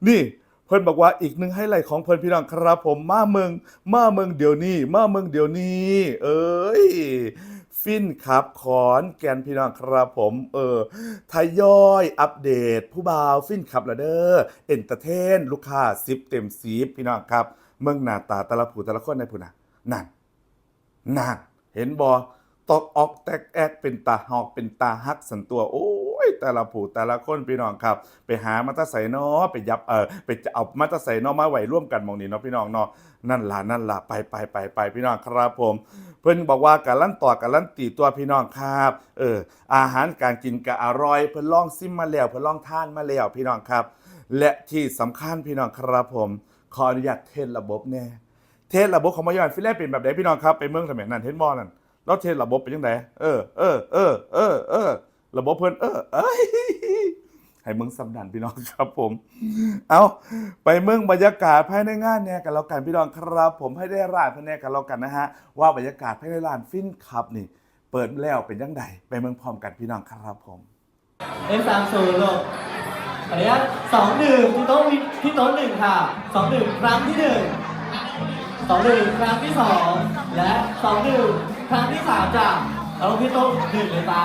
นี่เพิ่นบอกว่าอีกหนึ่งไฮไลท์ของเพิ่นพี่น้องครับผมมาเมืองเดี๋ยวนี้มาเมืองเดี๋ยวนี้เอ้ยฟินครับขอนแก่นพี่น้องครับผมทยอยอัปเดตผู้บ่าวฟินครับละเด้อเอนเตอร์เทนลูกค้า10เต็ม10พี่น้องครับเมืองหน้าตาแต่ละผู้แต่ละคนในพุ่นน่ะนั่นเห็นบ่ตอกออกแตกแอกเป็นตาหอกเป็นตาฮักสันตัวโอ้ยแต่ละผู้แต่ละคนพี่น้องครับไปหามาแตาใส่นาะไปยับไปจะเอามาแตาใส่นาะมาไว้ร่วมกันหม่องนี้เนาะพี่น้องเนาะนั่นล่ะไปพี่น้องครับผมเพิ่นบอกว่าการันตีตัวพี่น้องครับอาหารการกินก็อร่อยเพิ่นลองซิมมาแล้วเพิ่นลองทานมาแล้วพี่น้องครับและที่สำคัญพี่น้องครับผมขออนุญาตเทสระบบแน่เทสระบบของมายอนฟินแลนด์เป็นแบบใดพี่น้องครับไปเมืองสมัยนั้นเห็นบ่นั่นแล้วเทสระบบเป็นจังไดระบบเพิ่นให้มึงสำนันพี่น้องครับผมเอาไปเมืองบรรยากาศภายในงานเนี่ยกันแล้วกันพี่น้องครับผมให้ได้ร้านเพื่อนแน่กันแล้วกันนะฮะว่าบรรยากาศภายในร้านฟินครับนี่เปิดแล้วเป็นยังไงไปเมืองพร้อมกันพี่น้องครับผมF30ลูกขออนุญาต21ที่โต๊ะ1ค่ะ21ครั้งที่1 21ครั้งที่2และ21ครั้งที่3จ้ะเอาลงที่โต๊ะ1เลยจ้า